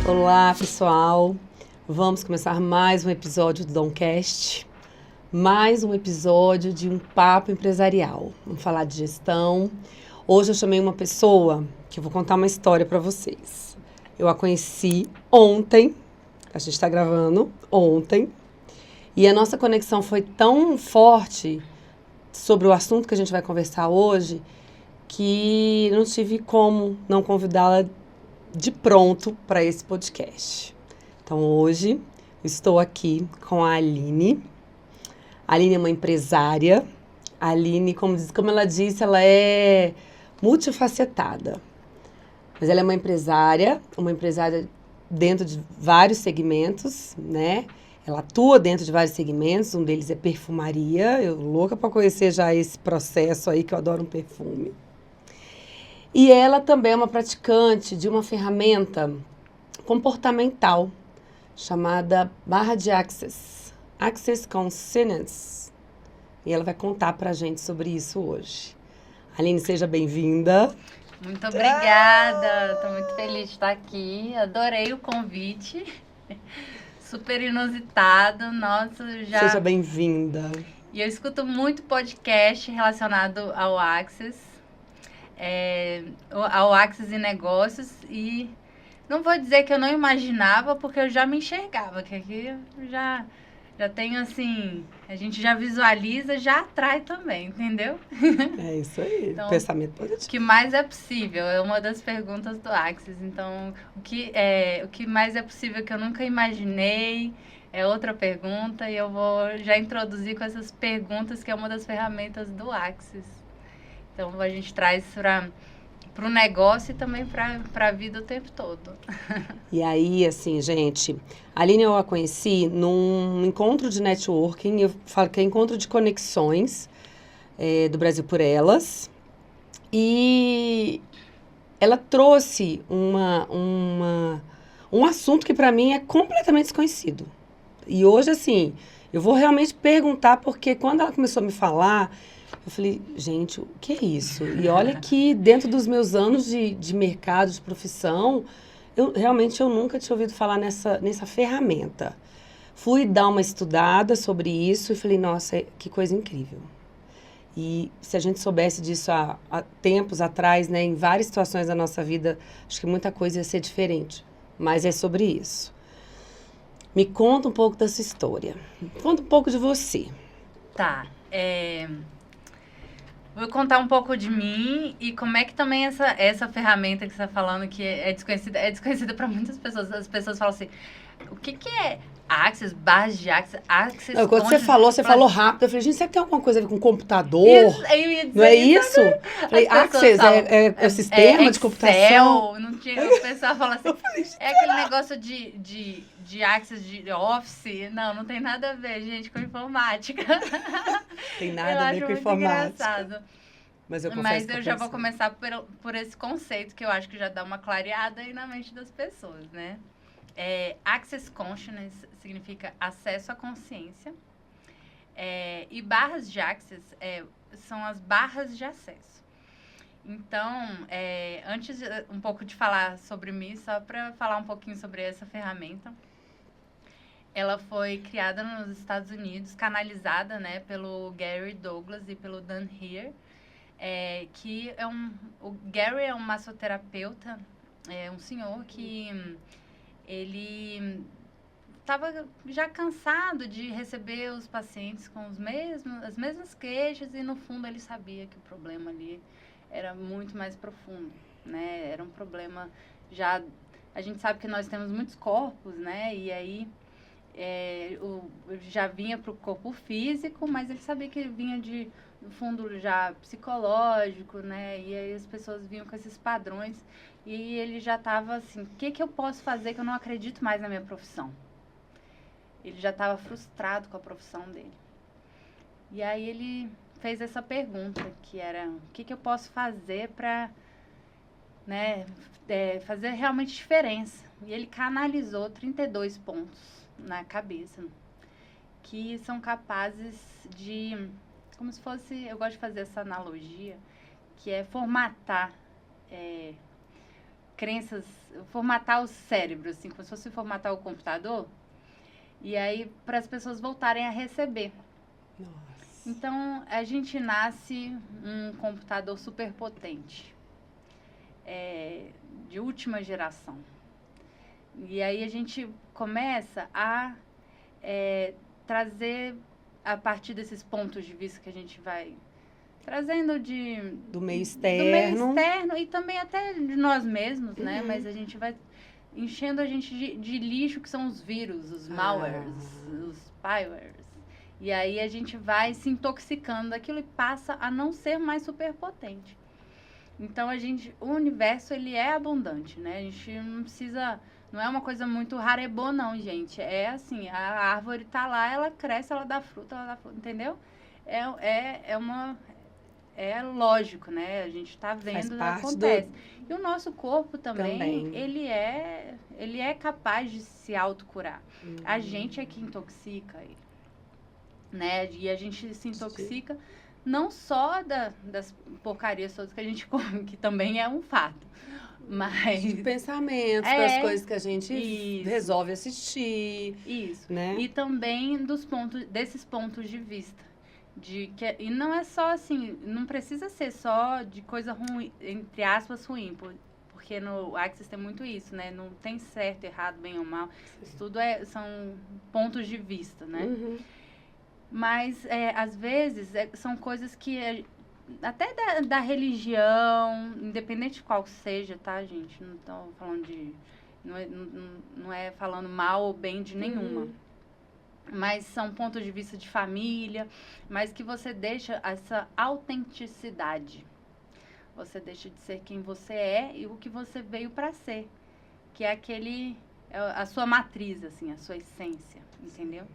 Olá, pessoal. Vamos começar mais um episódio do Domcast. Mais um episódio de um papo empresarial. Vamos falar de gestão. Hoje eu chamei uma pessoa que eu vou contar uma história para vocês. Eu a conheci ontem. A gente está gravando ontem. E a nossa conexão foi tão forte sobre o assunto que a gente vai conversar hoje que não tive como não convidá-la de pronto para esse podcast. Então, hoje, eu estou aqui com a Aline. A Aline é uma empresária. A Aline, como ela disse, ela é multifacetada. Mas ela é uma empresária dentro de vários segmentos, né? Ela atua dentro de vários segmentos, um deles é perfumaria. Eu louca para conhecer já esse processo aí, que eu adoro um perfume. E ela também é uma praticante de uma ferramenta comportamental chamada barra de Access, Access Consciousness. E ela vai contar pra gente sobre isso hoje. Aline, seja bem-vinda. Muito obrigada, estou muito feliz de estar aqui, adorei o convite, super inusitado, nossa, já... Seja bem-vinda. E eu escuto muito podcast relacionado ao Access, ao Access e negócios, e não vou dizer que eu não imaginava, porque eu já me enxergava, que aqui eu já tenho assim, a gente já visualiza, já atrai também, entendeu? É isso aí, Então, pensamento positivo. O que mais é possível é uma das perguntas do Access. Então, o que mais é possível que eu nunca imaginei é outra pergunta, e eu vou já introduzir com essas perguntas, que é uma das ferramentas do Access. Então, a gente traz para o negócio e também para a vida o tempo todo. E aí, assim, gente, a Aline eu a conheci num encontro de networking, eu falo que é encontro de conexões do Brasil por Elas. E ela trouxe um assunto que para mim é completamente desconhecido. E hoje, assim, eu vou realmente perguntar, porque quando ela começou a me falar, eu falei, gente, o que é isso? E olha que dentro dos meus anos de mercado, de profissão, eu nunca tinha ouvido falar nessa ferramenta. Fui dar uma estudada sobre isso e falei, nossa, que coisa incrível. E se a gente soubesse disso há tempos atrás, né, em várias situações da nossa vida, acho que muita coisa ia ser diferente. Mas é sobre isso. Me conta um pouco da sua história. Conta um pouco de você. Tá. Vou contar um pouco de mim e como é que também essa ferramenta que você está falando, que é desconhecida para muitas pessoas. As pessoas falam assim, o que é Access, barras de Access Não, quando você falou rápido, eu falei, gente, será que tem alguma coisa a ver com computador? Isso, eu ia dizer não é isso? Falei, Access é o sistema de computação? Não tinha, o pessoal fala assim, é aquele negócio de Access, de Office. Não tem nada a ver, gente, com informática. Tem nada a ver com informática. Engraçado. Mas eu já vou começar por esse conceito, que eu acho que já dá uma clareada aí na mente das pessoas, né? Access Consciousness significa acesso à consciência. E barras de Access são as barras de acesso. Então, antes um pouco de falar sobre mim, só para falar um pouquinho sobre essa ferramenta. Ela foi criada nos Estados Unidos, canalizada, né, pelo Gary Douglas e pelo Dan Heer. Que o Gary é um massoterapeuta, um senhor que ele estava já cansado de receber os pacientes com as mesmas queixas, e no fundo ele sabia que o problema ali era muito mais profundo, né? Era um problema a gente sabe que nós temos muitos corpos, né? E aí já vinha para o corpo físico, mas ele sabia que vinha no fundo já psicológico, né? E aí as pessoas vinham com esses padrões, e ele já estava assim, o que eu posso fazer, que eu não acredito mais na minha profissão? Ele já estava frustrado com a profissão dele. E aí ele fez essa pergunta, que era, o que eu posso fazer para, né, fazer realmente diferença? E ele canalizou 32 pontos na cabeça, que são capazes de, como se fosse, eu gosto de fazer essa analogia, que é formatar crenças, formatar o cérebro, assim, como se fosse formatar o computador, e aí para as pessoas voltarem a receber. Nossa. Então, a gente nasce um computador super potente, de última geração. E aí a gente começa a trazer, a partir desses pontos de vista que a gente vai trazendo Do meio do meio externo. externo e também até de nós mesmos, né? Uhum. Mas a gente vai enchendo a gente de lixo, que são os vírus, os malwares, os spywares. E aí a gente vai se intoxicando daquilo e passa a não ser mais superpotente. Então o universo ele é abundante, né? A gente não precisa, não é uma coisa muito rarebô não, gente. É assim, a árvore tá lá, ela cresce, ela dá fruta, entendeu? É lógico, né? A gente está Faz vendo, parte acontece. E o nosso corpo também, Também. ele é capaz de se autocurar. A gente é que intoxica ele, né? E a gente se intoxica não só das porcarias todas que a gente come, que também é um fato, mas de pensamentos, das coisas que a gente isso. resolve assistir, Isso. né? E também desses pontos de vista. E não é só assim, não precisa ser só de coisa ruim, entre aspas, ruim, porque no Axis tem muito isso, né? Não tem certo, errado, bem ou mal. Isso tudo são pontos de vista, né? Uhum. Mas, às vezes, são coisas que até da religião, independente de qual seja, tá, gente? Não estou falando de... Não é falando mal ou bem de nenhuma. Uhum. Mas são pontos de vista de família, mas que você deixa essa autenticidade. Você deixa de ser quem você é e o que você veio para ser. Que é a sua matriz, assim, a sua essência, entendeu?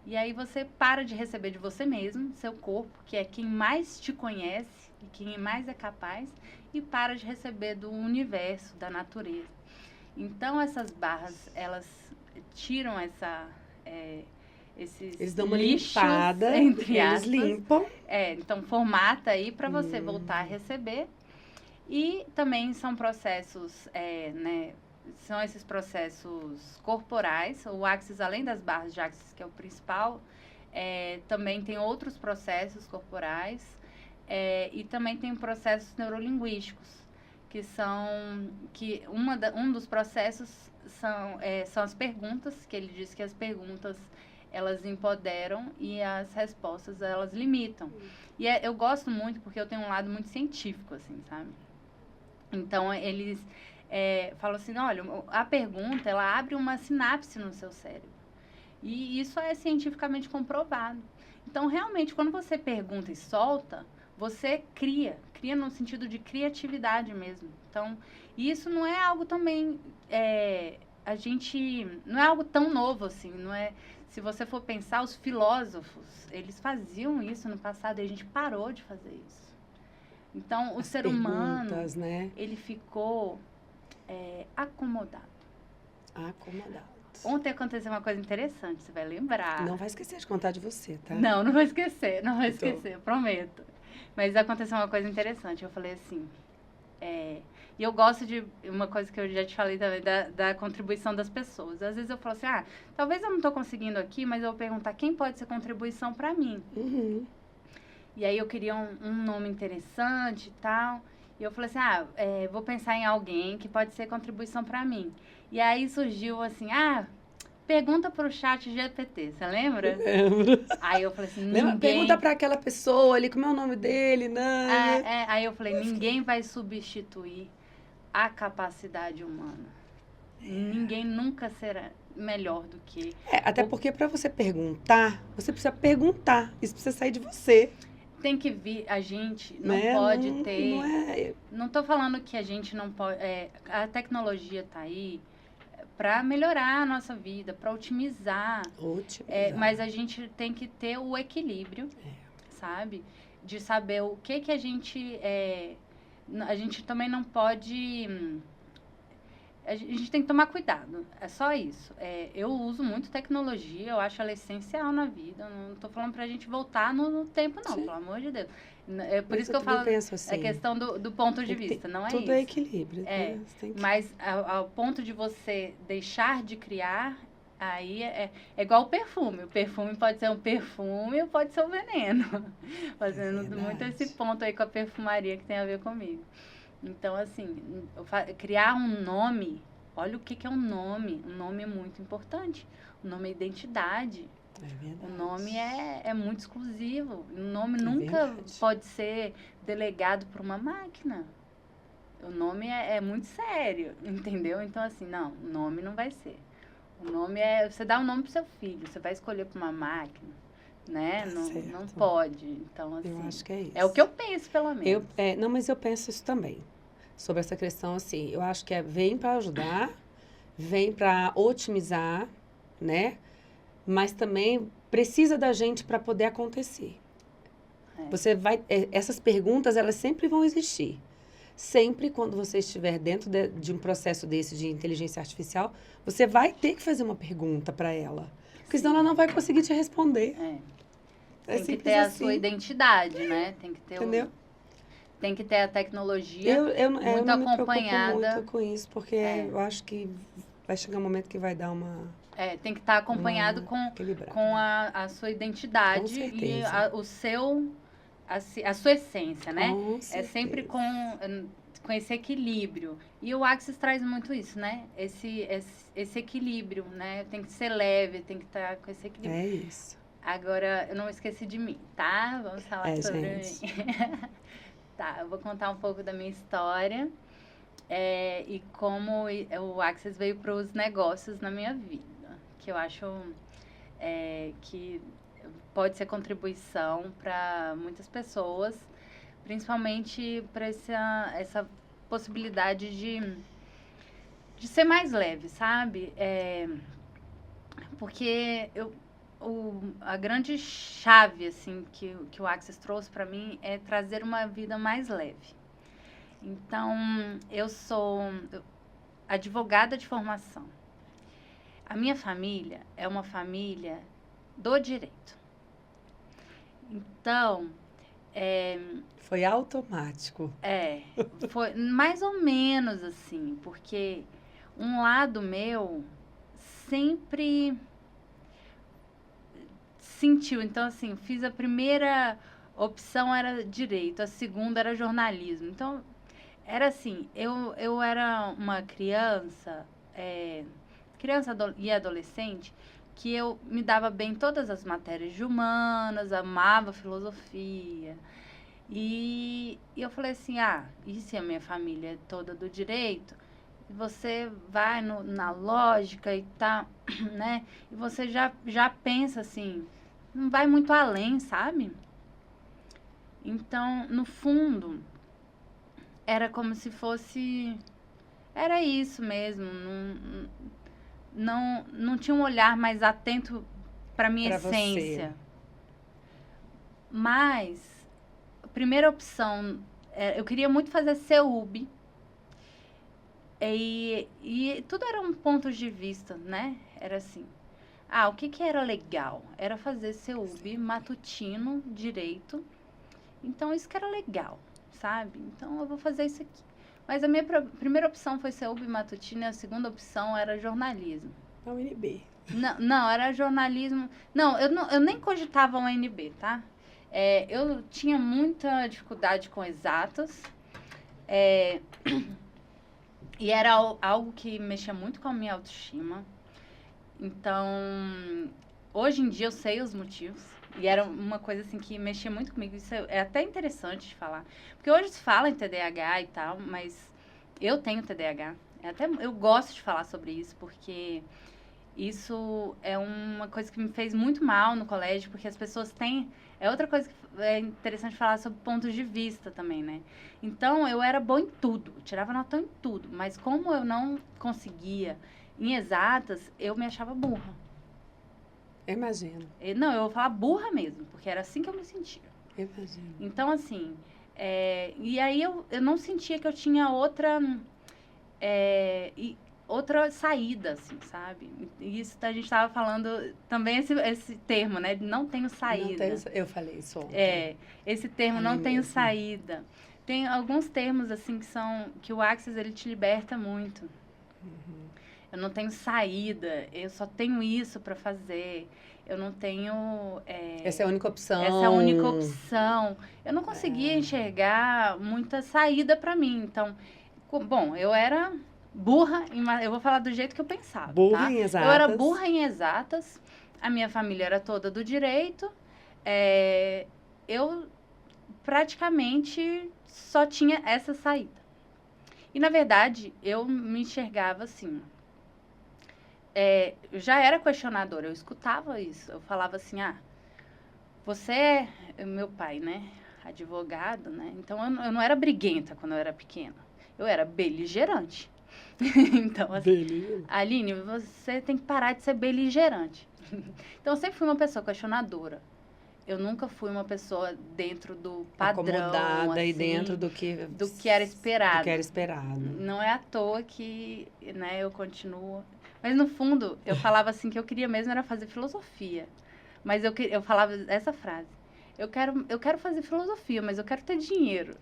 E aí você para de receber de você mesmo, seu corpo, que é quem mais te conhece e quem mais é capaz, e para de receber do universo, da natureza. Então essas barras, elas tiram esses Eles dão uma lixos, limpada, entre eles aspas. limpam. Então formata aí para você voltar a receber. E também são processos, né? São esses processos corporais. O Axis, além das barras de Axis, que é o principal, também tem outros processos corporais. E também tem processos neurolinguísticos, um dos processos são as perguntas, que ele diz que as perguntas elas empoderam e as respostas elas limitam. E eu gosto muito porque eu tenho um lado muito científico, assim, sabe? Então, eles falam assim, olha, a pergunta, ela abre uma sinapse no seu cérebro. E isso é cientificamente comprovado. Então, realmente, quando você pergunta e solta, você cria no sentido de criatividade mesmo. Então, isso não é algo também, não é algo tão novo assim, não é... Se você for pensar, os filósofos, eles faziam isso no passado e a gente parou de fazer isso. Então, o ser humano, né? ele ficou acomodado. Acomodado. Ontem aconteceu uma coisa interessante, você vai lembrar. Não vai esquecer de contar de você, tá? Não vou esquecer, eu prometo. Mas aconteceu uma coisa interessante, eu falei assim, e eu gosto de uma coisa que eu já te falei também, da contribuição das pessoas. Às vezes eu falo assim, talvez eu não estou conseguindo aqui, mas eu vou perguntar quem pode ser contribuição para mim. Uhum. E aí eu queria um nome interessante e tal. E eu falei assim, vou pensar em alguém que pode ser contribuição para mim. E aí surgiu assim, pergunta pro chat GPT, você lembra? Lembro. Aí eu falei assim, Pergunta para aquela pessoa ali, como é o nome dele, né? Aí eu falei, ninguém vai substituir a capacidade humana. Ninguém nunca será melhor do que... Até porque para você perguntar, você precisa perguntar. Isso precisa sair de você. Tem que vir, a gente não pode ter... Não tô falando que a gente não pode... a tecnologia tá aí para melhorar a nossa vida, para otimizar. Mas a gente tem que ter o equilíbrio, sabe? De saber o que a gente... a gente também não pode... A gente tem que tomar cuidado, é só isso. Eu uso muito tecnologia, eu acho ela essencial na vida. Não estou falando para a gente voltar no tempo, não, pelo amor de Deus. É por Mas isso que eu também falo, penso assim, é questão do ponto de tem que ter- vista, não é tudo isso. é equilíbrio. É, Né? Você tem que- mas ao ponto de você deixar de criar, aí é igual o perfume. O perfume pode ser um perfume ou pode ser um veneno. Fazendo muito esse verdade. ponto aí com a perfumaria que tem a ver comigo. Então, assim, criar um nome, olha o que é um nome. Um nome é muito importante. O nome é identidade. É verdade. O nome é muito exclusivo. O nome É nunca verdade. pode ser delegado por uma máquina. O nome é muito sério, entendeu? Então, assim, não, o nome não vai ser. O nome é. Você dá um nome pro seu filho, você vai escolher pra uma máquina, né? Tá Não certo. pode. Então, assim. Eu acho que é isso. É o que eu penso, pelo menos. Não, mas eu penso isso também. Sobre essa questão, assim, eu acho que vem para ajudar, vem para otimizar, né? Mas também precisa da gente para poder acontecer. É. Você vai, essas perguntas, elas sempre vão existir. Sempre quando você estiver dentro de um processo desse de inteligência artificial, você vai ter que fazer uma pergunta para ela. Porque senão ela não vai conseguir te responder. É. É Tem que simples ter a assim. sua identidade, né? Tem que ter Entendeu? tem que ter a tecnologia Eu muito não me preocupo acompanhada. muito com isso, porque eu acho que vai chegar um momento que vai dar uma Tem que estar acompanhado equilibrada. com a sua identidade Com e certeza. o seu, a sua essência, né? Com É sempre certeza. com esse equilíbrio. E o Axis traz muito isso, né? Esse equilíbrio, né? Tem que ser leve, tem que estar com esse equilíbrio. É isso. Agora, eu não esqueci de mim, tá? Vamos falar sobre gente. mim. Tá, eu vou contar um pouco da minha história e como o Axis veio para os negócios na minha vida, que eu acho que pode ser contribuição para muitas pessoas, principalmente para essa possibilidade de ser mais leve, sabe? Porque a grande chave assim que o Axis trouxe para mim é trazer uma vida mais leve. Então, eu sou advogada de formação. A minha família é uma família do direito. Então, Foi automático. foi mais ou menos assim, porque um lado meu sempre sentiu. Então, assim, fiz a primeira opção era direito, a segunda era jornalismo. Então, era assim, eu era uma criança e adolescente, que eu me dava bem em todas as matérias de humanas, amava filosofia. E eu falei assim, e se a minha família é toda do direito? Você vai na lógica e tá, né? E você já pensa assim, não vai muito além, sabe? Então, no fundo, era como se fosse... Era isso mesmo. Não tinha um olhar mais atento para minha essência. Mas, a primeira opção... eu queria muito fazer CEUB. E tudo era um ponto de vista, né? Era assim... o que era legal? Era fazer CEUB, matutino, direito. Então, isso que era legal, sabe? Então, eu vou fazer isso aqui. Mas a minha primeira opção foi CEUB matutino e a segunda opção era jornalismo. É o NB. Não, era jornalismo... Não, eu nem cogitava um NB, tá? Eu tinha muita dificuldade com exatas. E era algo que mexia muito com a minha autoestima. Então, hoje em dia eu sei os motivos. E era uma coisa assim que mexia muito comigo. Isso é até interessante de falar. Porque hoje se fala em TDAH e tal, mas eu tenho TDAH. Eu gosto de falar sobre isso, porque isso é uma coisa que me fez muito mal no colégio, porque as pessoas têm... É outra coisa que é interessante falar sobre pontos de vista também, né? Então, eu era boa em tudo. Eu tirava nota em tudo. Mas como eu não conseguia em exatas, eu me achava burra. Imagino. Não, eu vou falar burra mesmo, porque era assim que eu me sentia. Imagino. Então, assim, e aí eu não sentia que eu tinha outra... outra saída, assim, sabe? Isso a gente estava falando também esse termo, né? Não tenho saída. Eu falei isso ontem. Esse termo, não tenho saída. Tem alguns termos, assim, que o Access, ele te liberta muito. Eu não tenho saída, eu só tenho isso para fazer. Eu não tenho... essa é a única opção. Essa é a única opção. Eu não conseguia enxergar muita saída para mim. Então, bom, eu era burra, eu vou falar do jeito que eu pensava, burra em exatas. Eu era burra em exatas. A minha família era toda do direito. Eu praticamente só tinha essa saída. E, na verdade, eu me enxergava assim. Eu já era questionadora, eu escutava isso. Eu falava assim, você é meu pai, né? Advogado, né? Então, eu não era briguenta quando eu era pequena. Eu era beligerante. Então, assim, Aline, você tem que parar de ser beligerante. Então, eu sempre fui uma pessoa questionadora. Eu nunca fui uma pessoa dentro do padrão, acomodada assim, e dentro do que era esperado. Do que era esperado. Não é à toa que, né, eu continuo. Mas no fundo, eu falava assim que eu queria mesmo era fazer filosofia. Mas eu falava essa frase. Eu quero fazer filosofia, mas eu quero ter dinheiro.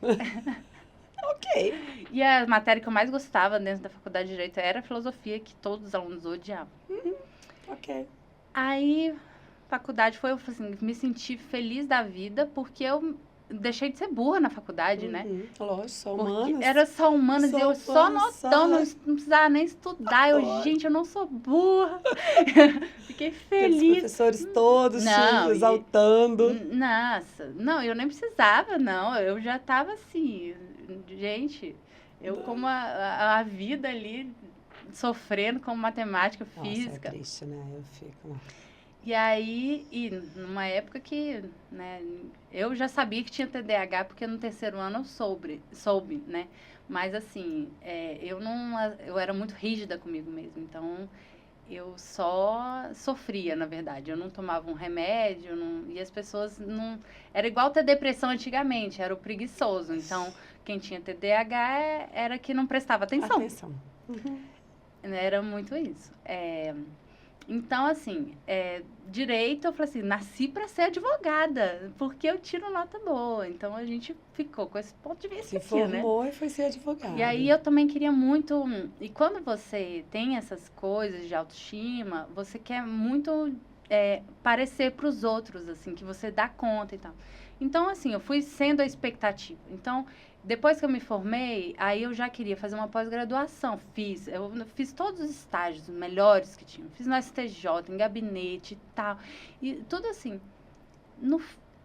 Ok. E a matéria que eu mais gostava dentro da faculdade de Direito era filosofia, que todos os alunos odiavam. Ok. Aí, faculdade eu assim, me senti feliz da vida, porque eu deixei de ser burra na faculdade, né? Lógico, só humanas. Era só humanas e eu só notando, não precisava nem estudar. Gente, eu não sou burra. Fiquei feliz. Os professores todos te exaltando. Nossa, não, eu nem precisava, não. Eu já tava assim, gente, eu como a vida ali, sofrendo com matemática, física. Nossa, é triste, né? Eu fico... E aí, numa época que, né, eu já sabia que tinha TDAH, porque no terceiro ano eu soube, né? Mas assim, eu era muito rígida comigo mesma, então eu só sofria, na verdade. Eu não tomava um remédio, e as pessoas não... Era igual ter depressão antigamente, era o preguiçoso. Então, quem tinha TDAH era que não prestava atenção. Era muito isso. Então, assim, direito, eu falei assim, nasci para ser advogada, porque eu tiro nota boa. Então, a gente ficou com esse ponto de vista aqui, né? Se formou e foi ser advogada. E aí, eu também queria muito... E quando você tem essas coisas de autoestima, você quer muito parecer para os outros, assim, que você dá conta e tal. Então, assim, eu fui sendo a expectativa. Então... Depois que eu me formei, aí eu já queria fazer uma pós-graduação. Eu fiz todos os estágios melhores que tinham. Fiz no STJ, em gabinete e tal. E tudo assim.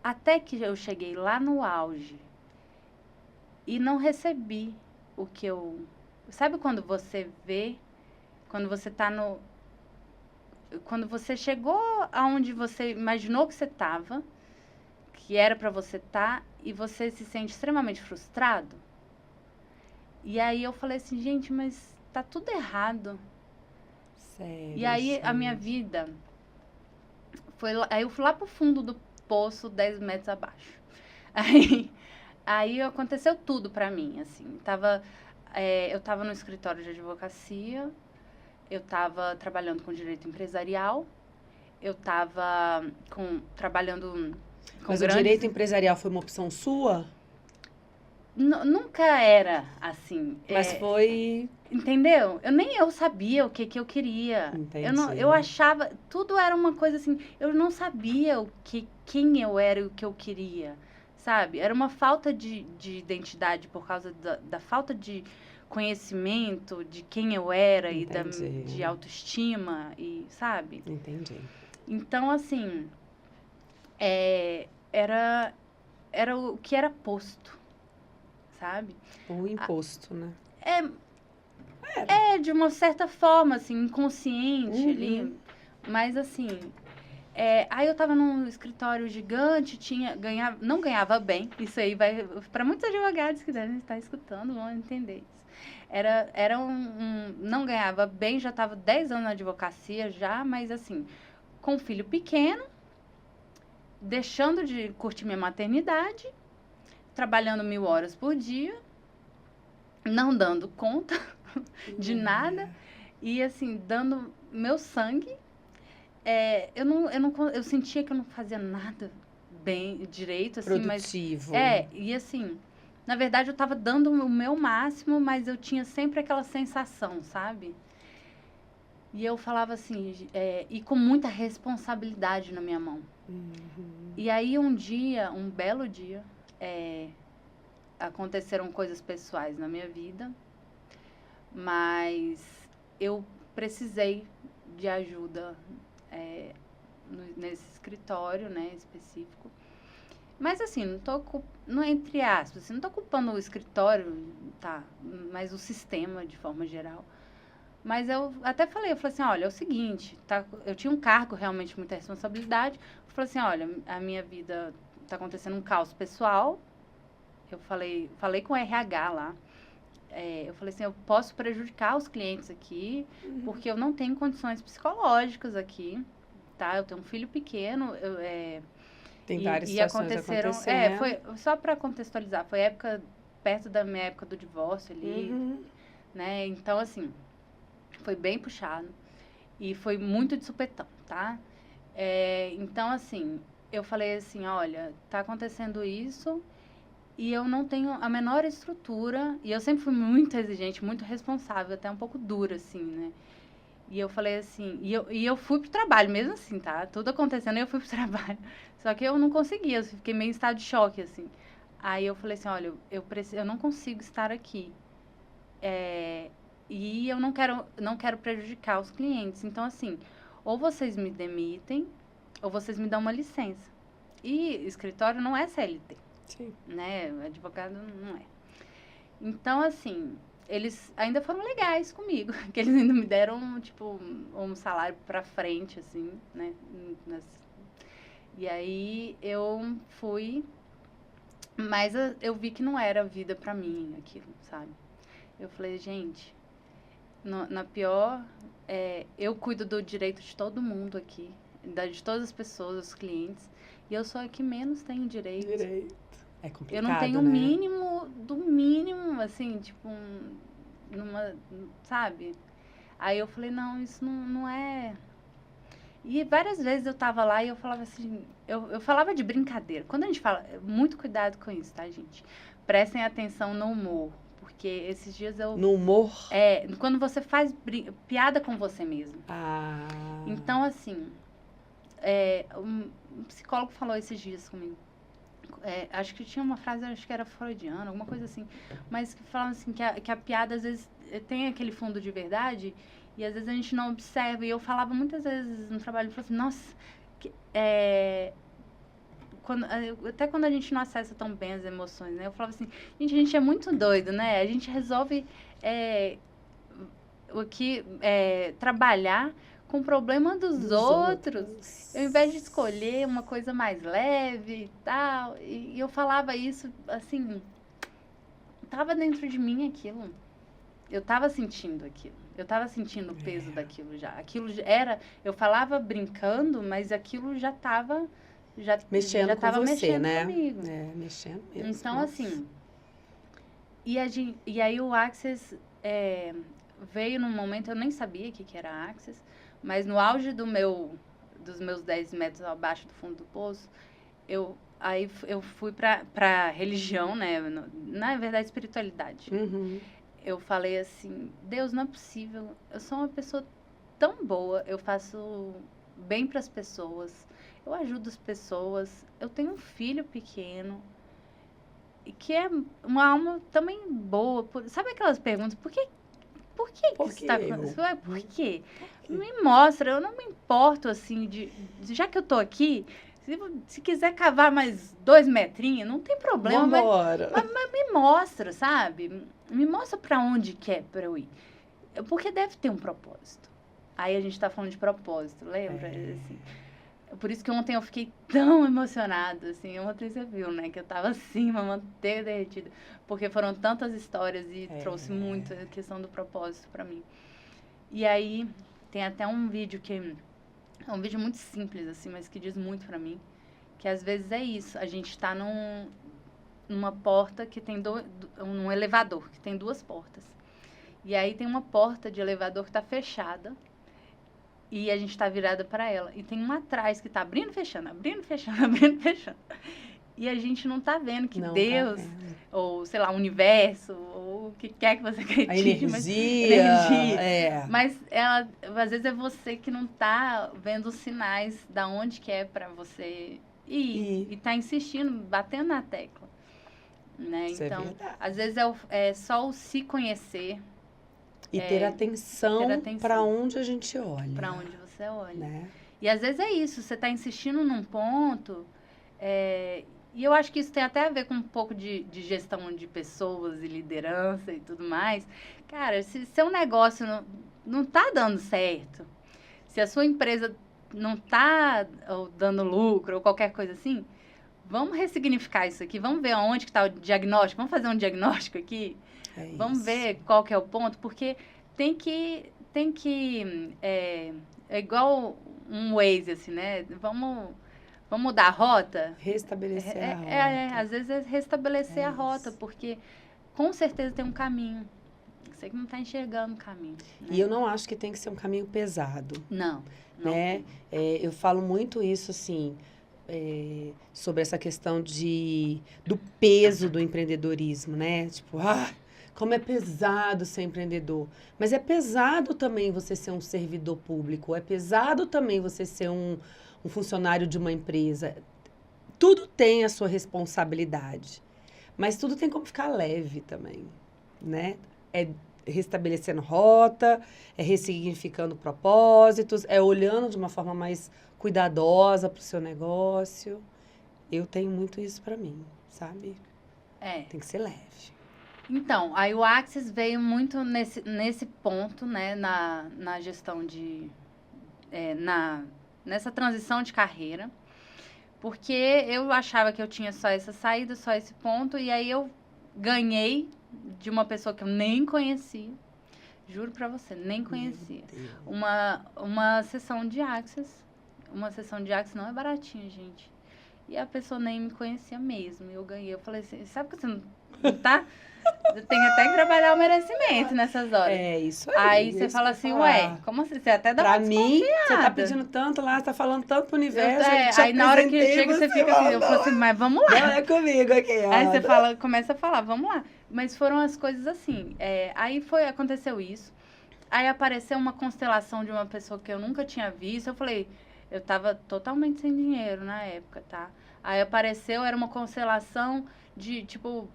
Até que eu cheguei lá no auge e não recebi o que eu... Sabe quando você vê, quando você tá no... Quando você chegou aonde você imaginou que você estava, que era para você estar, e você se sente extremamente frustrado. E aí eu falei assim, gente, mas tá tudo errado. Sério? E aí a minha vida aí eu fui lá pro fundo do poço, 10 metros abaixo. Aí aconteceu tudo pra mim, assim. Eu tava no escritório de advocacia, eu tava trabalhando com direito empresarial, eu tava trabalhando... Mas o direito empresarial foi uma opção sua? Nunca era assim. Mas foi... Entendeu? Nem eu sabia o que eu queria. Entendi. Eu achava... Tudo era uma coisa assim... Eu não sabia quem eu era e o que eu queria, sabe? Era uma falta de identidade por causa da falta de conhecimento de quem eu era. Entendi. E de autoestima, e sabe? Entendi. Então, assim... Era o que era posto, sabe? O imposto, né? De uma certa forma, assim, inconsciente ali. Mas, assim, aí eu tava num escritório gigante, não ganhava bem. Isso aí vai... Para muitos advogados que devem estar escutando, vão entender isso. Não ganhava bem, já tava 10 anos na advocacia já, mas, assim, com um filho pequeno, deixando de curtir minha maternidade, trabalhando 1000 horas por dia, não dando conta de nada. E, assim, dando meu sangue, eu sentia que eu não fazia nada bem, direito, assim, Produtivo. e assim, na verdade eu tava dando o meu máximo, mas eu tinha sempre aquela sensação, sabe? E eu falava assim, e com muita responsabilidade na minha mão. E aí um belo dia, aconteceram coisas pessoais na minha vida, mas eu precisei de ajuda nesse escritório, né, específico. Mas assim, não entre aspas, assim, não tô culpando o escritório, tá, mas o sistema de forma geral. Mas eu até falei assim, olha, é o seguinte, tá, eu tinha um cargo, realmente muita responsabilidade. Eu falei assim, olha, a minha vida tá acontecendo um caos pessoal. Eu falei com o RH lá. Eu falei assim, eu posso prejudicar os clientes aqui, porque eu não tenho condições psicológicas aqui, tá? Eu tenho um filho pequeno, Tem várias e situações acontecendo. foi só para contextualizar, foi perto da minha época do divórcio ali, né? Então, assim, foi bem puxado e foi muito de supetão, tá? Então, assim, eu falei assim, olha, tá acontecendo isso e eu não tenho a menor estrutura, e eu sempre fui muito exigente, muito responsável, até um pouco dura, assim, né? E eu falei assim, e eu fui pro trabalho mesmo assim, tá? Tudo acontecendo, eu fui pro trabalho. Só que eu não conseguia, eu fiquei meio em estado de choque, assim. Aí eu falei assim, olha, eu não consigo estar aqui. E eu não quero prejudicar os clientes. Então, assim, ou vocês me demitem, ou vocês me dão uma licença. E escritório não é CLT. Sim. Né? Advogado não é. Então, assim, eles ainda foram legais comigo, que eles ainda me deram, tipo, um salário pra frente, assim, né? E aí eu fui, mas eu vi que não era vida pra mim aquilo, sabe? Eu falei, gente, na pior, eu cuido do direito de todo mundo aqui, de todas as pessoas, os clientes, e eu sou a que menos tenho direito. É complicado, Eu não tenho o né? mínimo do mínimo, assim, tipo, sabe? Aí eu falei, não, isso não é... E várias vezes eu tava lá e eu falava assim, eu falava de brincadeira. Quando a gente fala, muito cuidado com isso, tá, gente? Prestem atenção no humor, porque esses dias No humor? Quando você faz piada com você mesmo. Ah. Então, assim, um psicólogo falou esses dias comigo. Acho que tinha uma frase, acho que era freudiana, alguma coisa assim, mas que falava assim, que a piada às vezes tem aquele fundo de verdade e às vezes a gente não observa. E eu falava muitas vezes no trabalho, eu falava assim, nossa, até quando a gente não acessa tão bem as emoções, né? Eu falava assim, gente, a gente é muito doido, né? A gente resolve trabalhar com o problema dos outros, ao invés de escolher uma coisa mais leve e tal. E eu falava isso, assim, tava dentro de mim aquilo. Eu tava sentindo aquilo. Eu tava sentindo o peso daquilo já. Eu falava brincando, mas aquilo já tava mexendo com você, mexendo né? comigo. Mexendo mesmo. Então, nossa. assim, e aí o Access veio num momento, eu nem sabia o que era Access, mas no auge dos meus 10 metros abaixo do fundo do poço, aí eu fui pra religião, né? Na verdade, espiritualidade. Eu falei assim, Deus, não é possível, eu sou uma pessoa tão boa, eu faço bem para as pessoas, eu ajudo as pessoas, eu tenho um filho pequeno, e que é uma alma também boa. Sabe aquelas perguntas, por que isso está acontecendo? Por quê? Me mostra, eu não me importo, assim, já que eu tô aqui, se quiser cavar mais 2 metrinhos, não tem problema. Mas me mostra, sabe? Me mostra pra onde quer pra eu ir. Porque deve ter um propósito. Aí a gente tá falando de propósito, lembra? Assim, por isso que ontem eu fiquei tão emocionada, assim. Ontem você viu, né? Que eu tava assim, uma manteiga derretida. Porque foram tantas histórias e trouxe muito a questão do propósito pra mim. E aí, tem até um vídeo é um vídeo muito simples, assim, mas que diz muito pra mim. Que às vezes é isso. A gente tá numa porta que tem num elevador, que tem 2 portas. E aí tem uma porta de elevador que tá fechada. E a gente tá virada para ela. E tem uma atrás que tá abrindo, fechando, abrindo, fechando, abrindo, fechando. E a gente não tá vendo que Não Deus, tá vendo. ou sei lá, o universo, ou o que quer que você acredite. A energia, energia. Mas ela, às vezes é você que não tá vendo os sinais da onde que é para você ir. E tá insistindo, batendo na tecla. Né? Isso então, é verdade. às vezes é só o se conhecer. E ter atenção para onde a gente olha. Para onde você olha. Né? E às vezes é isso, você está insistindo num ponto, e eu acho que isso tem até a ver com um pouco de gestão de pessoas e liderança e tudo mais. Cara, se seu negócio não tá dando certo, se a sua empresa não tá dando lucro ou qualquer coisa assim, vamos ressignificar isso aqui, vamos ver aonde que está o diagnóstico, vamos fazer um diagnóstico aqui, vamos ver qual que é o ponto, porque tem que é igual um Waze, assim, né? Vamos mudar a rota? Restabelecer a rota. Às vezes é restabelecer a rota, porque com certeza tem um caminho. Você que não está enxergando o caminho. Né? E eu não acho que tem que ser um caminho pesado. Não. Né? Eu falo muito isso, assim, sobre essa questão do peso do empreendedorismo, né? Tipo, como é pesado ser empreendedor. Mas é pesado também você ser um servidor público. É pesado também você ser um funcionário de uma empresa. Tudo tem a sua responsabilidade. Mas tudo tem como ficar leve também, né? É restabelecendo rota, é ressignificando propósitos, é olhando de uma forma mais cuidadosa para o seu negócio. Eu tenho muito isso para mim, sabe? Tem que ser leve. Então, aí o Axis veio muito nesse ponto, né, na gestão nessa transição de carreira, porque eu achava que eu tinha só essa saída, só esse ponto, e aí eu ganhei de uma pessoa que eu nem conhecia, juro pra você, nem conhecia, uma sessão de Axis. Uma sessão de Axis não é baratinha, gente. E a pessoa nem me conhecia mesmo, e eu ganhei. Eu falei assim, sabe que você não tá... Tem que até trabalhar o merecimento nessas horas. É isso aí. Aí você fala assim, ué, como assim? Você até dá pra uma mim, você tá pedindo tanto lá, você tá falando tanto pro universo. Aí na hora que chega, você fica assim, eu falo assim, mas vamos lá. Não, é comigo aqui. Aí você começa a falar, vamos lá. Mas foram as coisas assim. Aí aconteceu isso. Aí apareceu uma constelação de uma pessoa que eu nunca tinha visto. Eu falei, eu tava totalmente sem dinheiro na época, tá? Aí apareceu, era uma constelação de, tipo...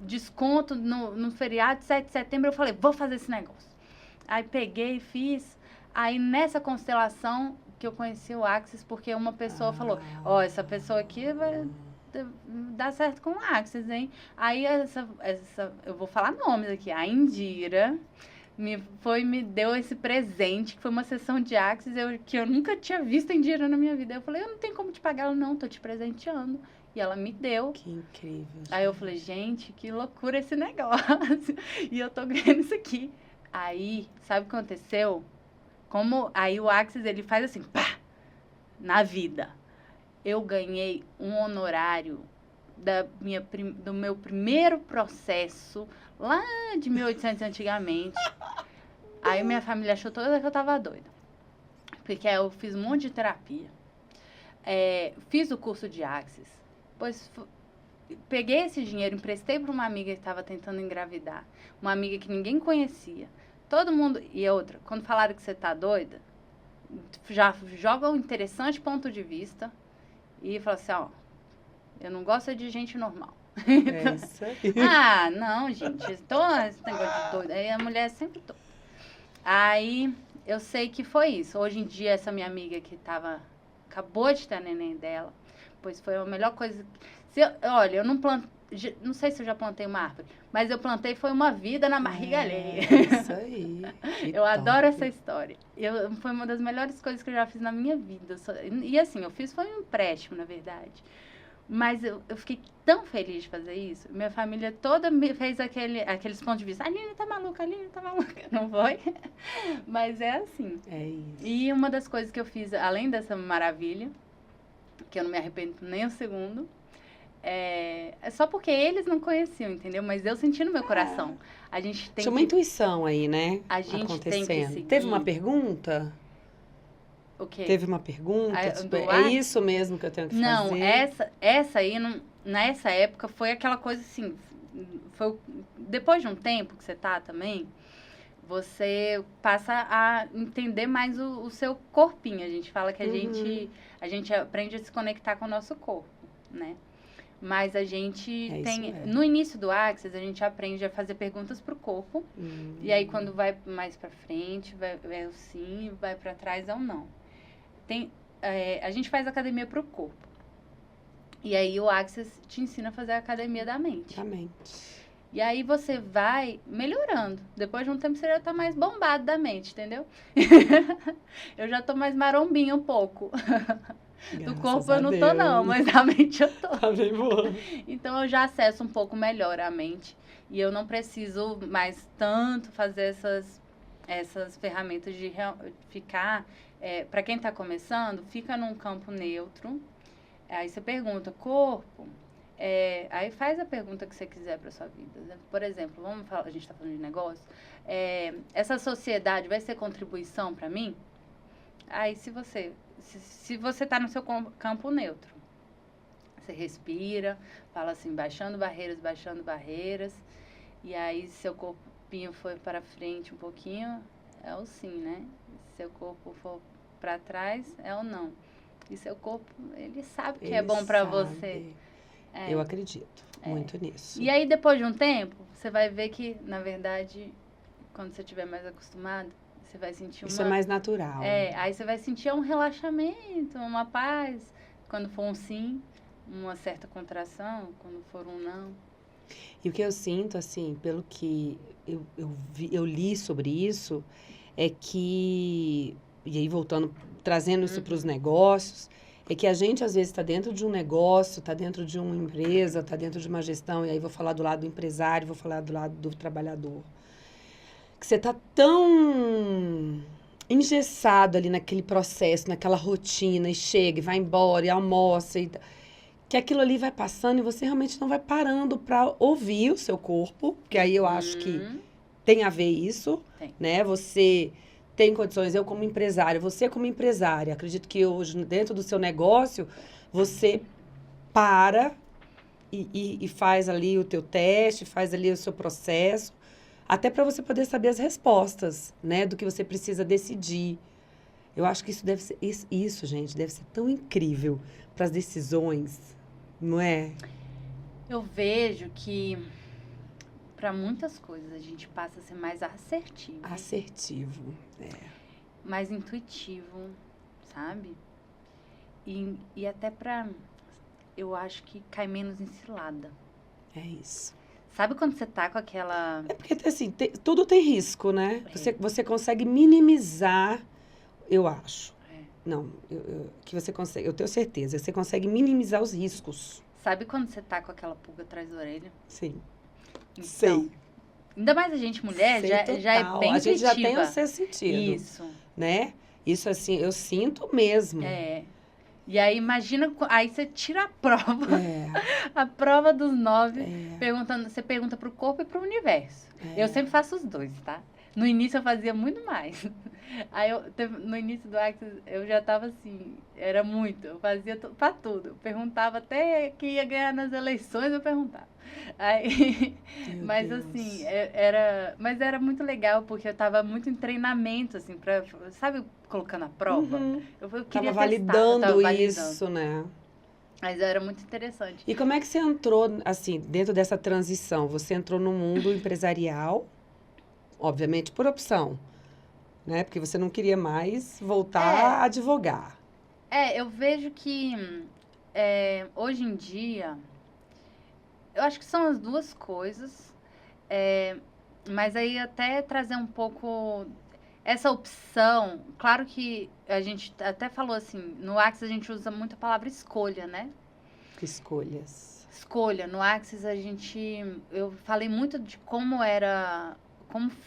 desconto no feriado de 7 de setembro, eu falei, vou fazer esse negócio. Aí peguei e fiz. Aí nessa constelação que eu conheci o Axis, porque uma pessoa falou, essa pessoa aqui vai dar certo com o Axis, hein? Aí eu vou falar nomes aqui, a Indira me deu esse presente, que foi uma sessão de Axis que eu nunca tinha visto a Indira na minha vida. Eu falei, eu não tenho como te pagar, ela não, tô te presenteando. E ela me deu. Que incrível. Gente. Aí eu falei, gente, que loucura esse negócio. E eu tô ganhando isso aqui. Aí, sabe o que aconteceu? Aí o Axis, ele faz assim, pá, na vida. Eu ganhei um honorário do meu primeiro processo, lá de 1800 antigamente. Aí minha família achou toda que eu tava doida. Porque eu fiz um monte de terapia. Fiz o curso de Axis. Depois peguei esse dinheiro, emprestei para uma amiga que estava tentando engravidar. Uma amiga que ninguém conhecia. Todo mundo... E outra, quando falaram que você tá doida, já joga um interessante ponto de vista e fala assim, eu não gosto de gente normal. É isso aí. Não, gente, esse negócio de doida. Aí a mulher é sempre doida. Aí eu sei que foi isso. Hoje em dia, essa minha amiga que acabou de ter a neném dela, pois foi a melhor coisa. Olha, eu não plantei, não sei se eu já plantei uma árvore, mas eu plantei foi uma vida na barriga alheia. Isso aí. Eu adoro essa história. Foi uma das melhores coisas que eu já fiz na minha vida. E assim, eu fiz foi um empréstimo, na verdade. Mas eu fiquei tão feliz de fazer isso. Minha família toda me fez aqueles pontos de vista. A Aline tá maluca, a Aline tá maluca. Não foi? Mas é assim. É isso. E uma das coisas que eu fiz, além dessa maravilha, que eu não me arrependo nem um segundo, É só porque eles não conheciam, entendeu? Mas eu senti no meu coração. A gente tem Tinha uma intuição aí, né? A gente tem que Acontecendo. seguir. Teve uma pergunta? O quê? Teve uma pergunta? Tipo, Do é isso mesmo que eu tenho que Não, fazer? essa aí, nessa época, foi aquela coisa assim, depois de um tempo que você tá também, você passa a entender mais o seu corpinho. A gente fala que a gente aprende a se conectar com o nosso corpo, né? Mas a gente tem... No início do Access, a gente aprende a fazer perguntas pro corpo. E aí, quando vai mais pra frente, é o sim, vai pra trás é o não. A gente faz academia pro corpo. E aí, o Access te ensina a fazer a academia da mente. Da mente. E aí, você vai melhorando. Depois de um tempo, você já tá mais bombado da mente, entendeu? Eu já tô mais marombinha um pouco. Do corpo eu não tô, não, mas da mente eu tô. Tá bem boa. Então, eu já acesso um pouco melhor a mente. E eu não preciso mais tanto fazer essas ferramentas de ficar... para quem tá começando, fica num campo neutro. Aí você pergunta, corpo... aí faz a pergunta que você quiser para sua vida. Por exemplo, vamos falar, a gente está falando de negócio. Essa sociedade vai ser contribuição para mim? Aí, se você está no seu campo neutro, você respira, fala assim, baixando barreiras, e aí seu corpinho foi para frente um pouquinho, é o sim, né? Se seu corpo for para trás, é o não. E seu corpo, ele sabe que é bom para você. Eu acredito muito nisso. E aí, depois de um tempo, você vai ver que, na verdade, quando você estiver mais acostumado, você vai sentir Isso é mais natural. Aí você vai sentir um relaxamento, uma paz. Quando for um sim, uma certa contração, quando for um não. E o que eu sinto, assim, pelo que eu li sobre isso, é que... E aí, voltando, trazendo isso para os negócios... É que a gente, às vezes, está dentro de um negócio, está dentro de uma empresa, está dentro de uma gestão, e aí vou falar do lado do empresário, vou falar do lado do trabalhador. Que você está tão engessado ali naquele processo, naquela rotina, e chega, e vai embora, e almoça, que aquilo ali vai passando e você realmente não vai parando para ouvir o seu corpo, que aí eu acho que tem a ver isso, né? Você... tem condições, eu como empresária, você como empresária, acredito que hoje, dentro do seu negócio, você para e faz ali o teu teste, faz ali o seu processo, até para você poder saber as respostas, né, do que você precisa decidir. Eu acho que isso deve ser, isso, gente, deve ser tão incrível para as decisões, não é? Eu vejo que... para muitas coisas, a gente passa a ser mais assertivo. Assertivo, mais intuitivo, sabe? E até pra... eu acho que cai menos em cilada. É isso. Sabe quando você tá com aquela... É porque, assim, tudo tem risco, né? Você consegue minimizar, eu acho. Não, que você consegue, eu tenho certeza, você consegue minimizar os riscos. Sabe quando você tá com aquela pulga atrás da orelha? Sim. Então, sei. Ainda mais a gente mulher, já é bem intuitiva. A gente já tem o seu sentido. Isso. Né? Isso, assim, eu sinto mesmo. E aí, imagina, aí você tira a prova, a prova dos 9, você pergunta pro corpo e pro universo. Eu sempre faço os dois, tá? No início eu fazia muito mais. Aí, no início do Access, eu já tava assim, era muito, eu fazia pra tudo. Eu perguntava até que ia ganhar nas eleições, eu perguntava. Aí, mas Deus. Assim, mas era muito legal, porque eu tava muito em treinamento, assim, sabe, colocando a prova? Eu queria validando isso, né? Mas era muito interessante. E como é que você entrou, assim, dentro dessa transição? Você entrou no mundo empresarial, obviamente por opção, né? Porque você não queria mais voltar a advogar. Eu vejo que hoje em dia, eu acho que são as duas coisas, mas aí até trazer um pouco essa opção. Claro que a gente até falou assim, no Access a gente usa muito a palavra escolha, né? Escolhas. Escolha. No Access eu falei muito de como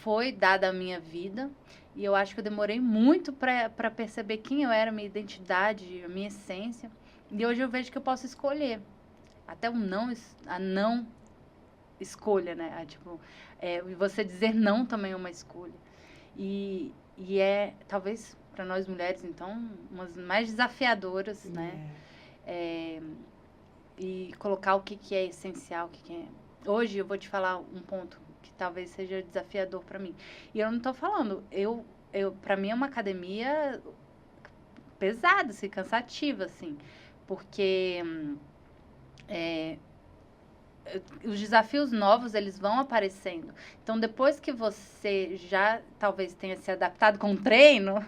foi dada a minha vida, e eu acho que eu demorei muito para perceber quem eu era, minha identidade, a minha essência, e hoje eu vejo que eu posso escolher até a não escolha, né? Tipo, você dizer não também é uma escolha. E é, talvez, para nós mulheres, então, umas mais desafiadoras, né? E colocar o que é essencial, o que é... Hoje eu vou te falar um ponto que talvez seja desafiador para mim. E eu não tô falando, para mim é uma academia pesada, assim, cansativa, assim, porque os desafios novos, eles vão aparecendo. Então, depois que você já talvez tenha se adaptado com o treino,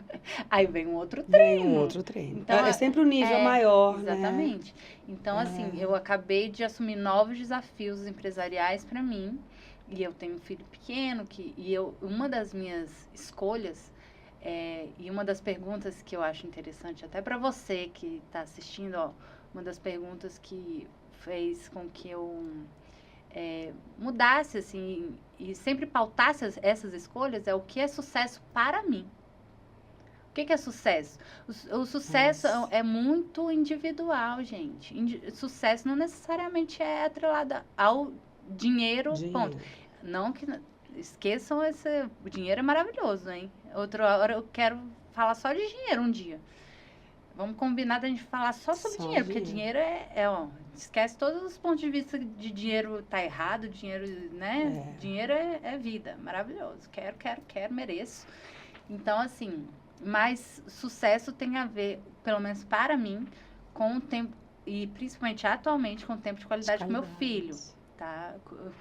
aí vem um outro treino. Vem um outro treino. Então, é sempre um nível maior, exatamente. Né? Então, assim, eu acabei de assumir novos desafios empresariais para mim. E eu tenho um filho pequeno, uma das minhas escolhas, e uma das perguntas que eu acho interessante, até para você que está assistindo, ó, uma das perguntas que fez com que eu mudasse, assim, e sempre pautasse essas escolhas, é o que é sucesso para mim. O que é sucesso? O sucesso é muito individual, gente. Sucesso não necessariamente é atrelado ao dinheiro, ponto. Não que... Esqueçam o dinheiro é maravilhoso, hein? Outra hora eu quero falar só de dinheiro um dia. Vamos combinar da gente falar só sobre dinheiro, porque dinheiro ó, esquece todos os pontos de vista de dinheiro tá errado, dinheiro, né? Dinheiro é vida, maravilhoso. Quero, mereço. Então, assim, mas sucesso tem a ver, pelo menos para mim, com o tempo, e principalmente atualmente, com o tempo de qualidade com meu filho, tá?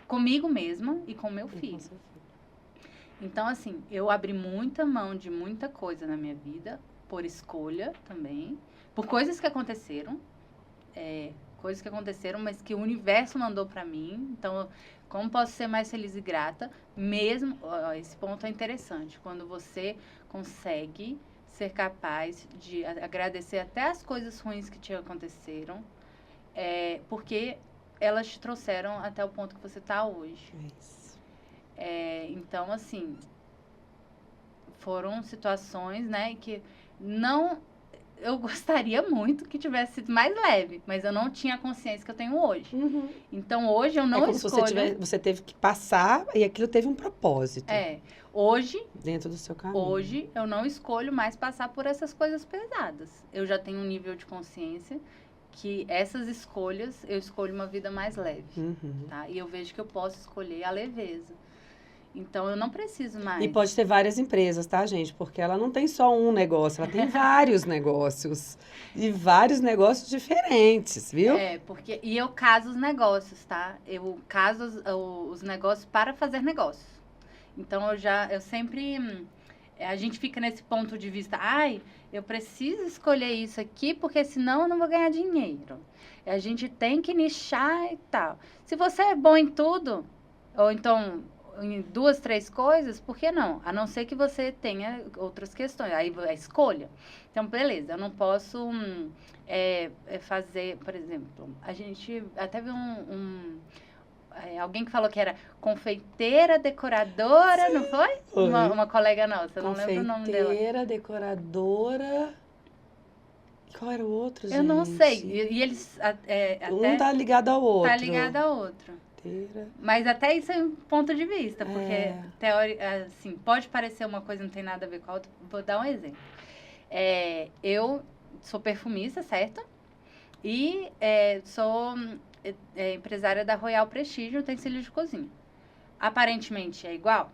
Comigo mesma e com meu filho. Então, assim, eu abri muita mão de muita coisa na minha vida, por escolha também, por coisas que aconteceram, mas que o universo mandou pra mim. Então, como posso ser mais feliz e grata, mesmo, esse ponto é interessante, quando você consegue ser capaz de agradecer até as coisas ruins que te aconteceram, porque elas te trouxeram até o ponto que você tá hoje. Então, assim, foram situações, né, que não... Eu gostaria muito que tivesse sido mais leve, mas eu não tinha a consciência que eu tenho hoje. Então, hoje eu não escolho... Se você teve que passar e aquilo teve um propósito. Hoje... Dentro do seu caminho. Hoje, eu não escolho mais passar por essas coisas pesadas. Eu já tenho um nível de consciência que essas escolhas, eu escolho uma vida mais leve, tá? E eu vejo que eu posso escolher a leveza. Então, eu não preciso mais. E pode ter várias empresas, tá, gente? Porque ela não tem só um negócio, ela tem vários negócios. E vários negócios diferentes, viu? Porque... E eu caso os negócios, tá? Eu caso os negócios para fazer negócios. Então, eu sempre... A gente fica nesse ponto de vista, eu preciso escolher isso aqui, porque senão eu não vou ganhar dinheiro. A gente tem que nichar e tal. Se você é bom em tudo, ou então... em 2, 3 coisas, por que não? A não ser que você tenha outras questões. Aí a escolha. Então, beleza, eu não posso fazer, por exemplo, a gente até viu alguém que falou que era confeiteira, decoradora, não foi? Uma colega nossa, não lembro o nome dela. Confeiteira, decoradora... Qual era o outro, gente? Eu não sei. E eles um tá ligado ao outro. Tá ligado ao outro. Mas até isso é um ponto de vista, porque assim, pode parecer uma coisa, não tem nada a ver com a outra. Vou dar um exemplo. Eu sou perfumista, certo? E sou empresária da Royal Prestige, utensílios de cozinha. Aparentemente é igual?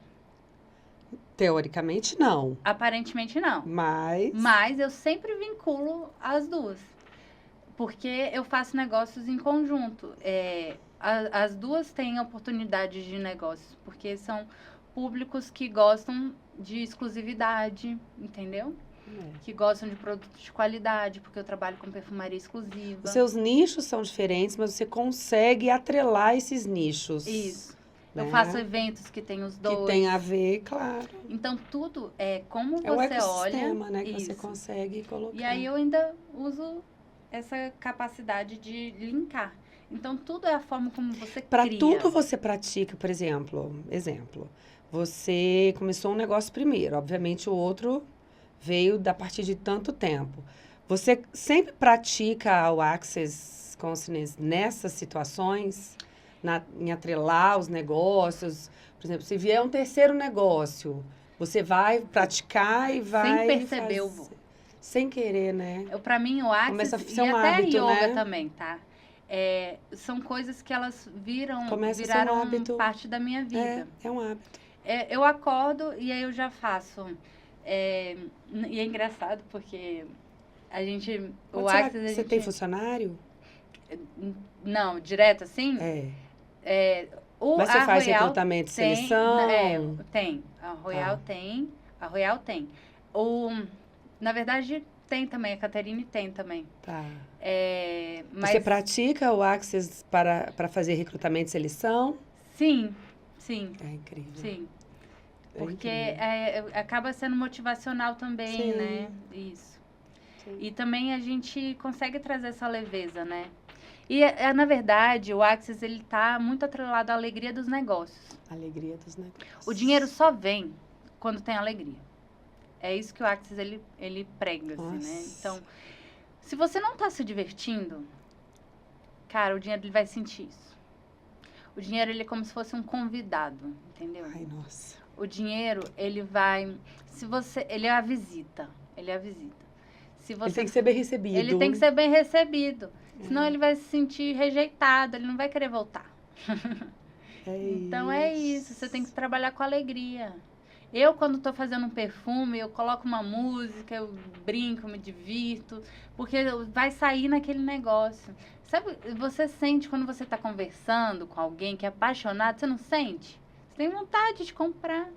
Teoricamente, não. Aparentemente, não. Mas eu sempre vinculo as duas. Porque eu faço negócios em conjunto. As duas têm oportunidades de negócios, porque são públicos que gostam de exclusividade, entendeu? Que gostam de produtos de qualidade, porque eu trabalho com perfumaria exclusiva. Os seus nichos são diferentes, mas você consegue atrelar esses nichos. Isso. Né? Eu faço eventos que tem os dois. Que tem a ver, claro. Então, tudo é como você o ecossistema, olha... né? Que você consegue colocar. E aí, eu ainda uso essa capacidade de linkar. Então, tudo é a forma como você cria. Para tudo você pratica, por exemplo, você começou um negócio primeiro, obviamente o outro veio a partir de tanto tempo. Você sempre pratica o Access Consciousness nessas situações, em atrelar os negócios? Por exemplo, se vier um terceiro negócio, você vai praticar e vai... Sem perceber sem querer, né? Pra mim, o Access Começa a ser e um até hábito, a yoga né? também, tá? São coisas que elas Começa a ser um viraram hábito. parte da minha vida. É um hábito. Eu acordo e aí eu já faço. E é engraçado porque a gente... O Access, Você tem funcionário? Não, direto assim? Mas você faz Royal recrutamento e seleção? Tem. A Royal tem. A Royal tem. Na verdade, tem também. A Caterine tem também. Tá. Mas... Você pratica o Access para fazer recrutamento e seleção? Sim. É incrível. Sim. É Porque incrível. acaba sendo motivacional também, Sim. né? Isso. Sim. E também a gente consegue trazer essa leveza, né? E, na verdade, o Access, ele tá muito atrelado à alegria dos negócios. Alegria dos negócios. O dinheiro só vem quando tem alegria. É isso que o Access, ele prega, assim, né? Então, se você não tá se divertindo, cara, o dinheiro, ele vai sentir isso. O dinheiro, ele é como se fosse um convidado, entendeu? Ai, nossa. O dinheiro, ele vai... Ele é a visita. Ele tem que ser bem recebido. Ele tem que ser bem recebido. Senão ele vai se sentir rejeitado, ele não vai querer voltar. Então é isso, você tem que trabalhar com alegria. Eu, quando estou fazendo um perfume, eu coloco uma música, eu brinco, me divirto, porque vai sair naquele negócio. Sabe, você sente quando você está conversando com alguém que é apaixonado, você não sente? Você tem vontade de comprar.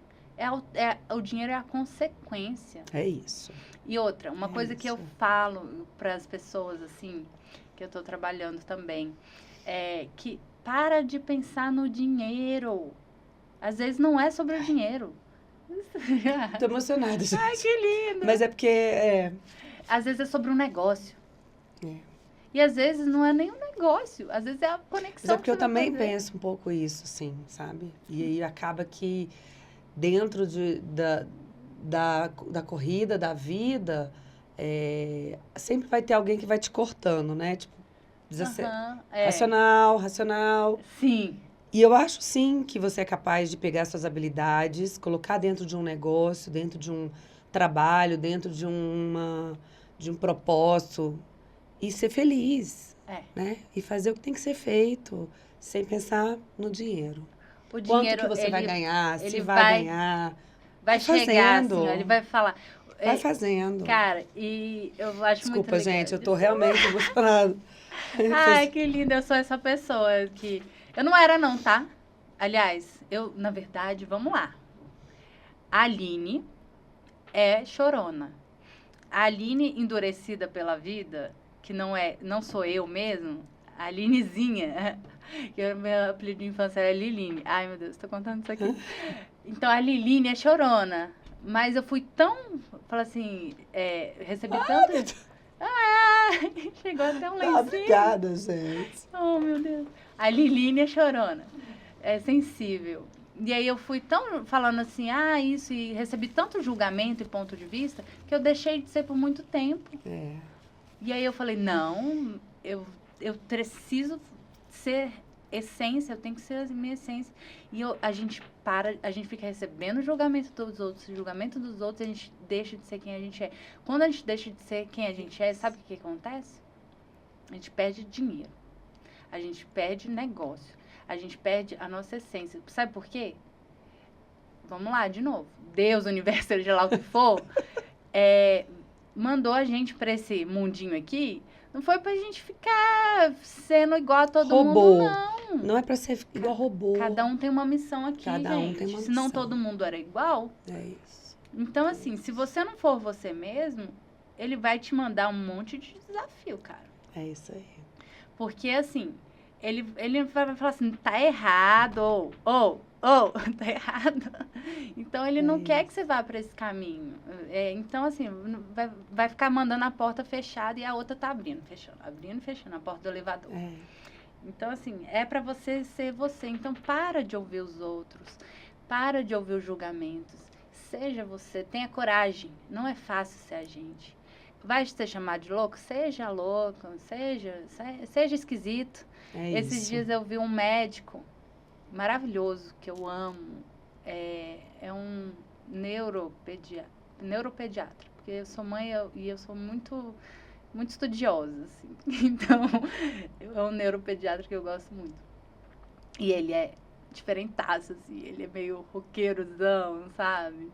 O dinheiro é a consequência. É isso. E outra, uma coisa que eu falo para as pessoas, assim, que eu estou trabalhando também, é que para de pensar no dinheiro. Às vezes não é sobre o dinheiro. Tô emocionada, gente. Ai, que lindo! Mas é porque... Às vezes é sobre um negócio. E às vezes não é nem um negócio. Às vezes é a conexão. Mas é porque eu também fazer. penso um pouco isso, sim, sabe? E aí acaba que dentro da corrida, da vida, sempre vai ter alguém que vai te cortando, né? Tipo, racional. Sim. E eu acho, sim, que você é capaz de pegar suas habilidades, colocar dentro de um negócio, dentro de um trabalho, dentro de um propósito e ser feliz, né? E fazer o que tem que ser feito, sem pensar no dinheiro. O dinheiro, quanto que você vai ganhar, se vai ganhar. Vai chegar, assim, ó, ele vai falar... Vai fazendo. Cara, e eu acho Desculpa, muito legal. gente, eu tô realmente emocionada. Ai, que linda, eu sou essa pessoa que... Eu não era não, tá? Aliás, na verdade, vamos lá. A Aline é chorona. A Aline endurecida pela vida, que não sou eu mesmo, a Alinezinha, que o meu apelido de infância era Liline. Ai, meu Deus, tô contando isso aqui. Então, a Liline é chorona. Mas eu fui tão... Fala assim, recebi tanto... chegou até um lencinho. Obrigada, gente. Oh, meu Deus. A Liline é chorona. É sensível. E aí eu fui tão falando assim, isso, e recebi tanto julgamento e ponto de vista, que eu deixei de ser por muito tempo. E aí eu falei, não, eu preciso ser essência, eu tenho que ser a minha essência. E a gente fica recebendo julgamento dos outros, a gente deixa de ser quem a gente é. Quando a gente deixa de ser quem a gente é, sabe o que acontece? A gente perde dinheiro. A gente perde negócio. A gente perde a nossa essência. Sabe por quê? Vamos lá, de novo. Deus, universo, seja lá o que for, mandou a gente para esse mundinho aqui. Não foi pra gente ficar sendo igual a todo mundo, não. Não é pra ser igual robô. Cada um tem uma missão aqui, Cada um tem uma Senão missão. todo mundo era igual. É isso. Então, assim, se você não for você mesmo, ele vai te mandar um monte de desafio, cara. É isso aí. Porque, assim, ele vai falar assim, tá errado, tá errado. Então, ele não quer que você vá para esse caminho. Então, assim, vai ficar mandando a porta fechada e a outra tá abrindo, fechando a porta do elevador. Então, assim, é para você ser você. Então, para de ouvir os outros, para de ouvir os julgamentos. Seja você, tenha coragem. Não é fácil ser a gente. vai ser chamado de louco? Seja louco, seja esquisito. Esses dias eu vi um médico maravilhoso, que eu amo. É um neuropediatra. Porque eu sou mãe e eu sou muito, muito estudiosa, assim. Então, é um neuropediatra que eu gosto muito. E ele é diferentaço, assim. Ele é meio roqueirozão, sabe?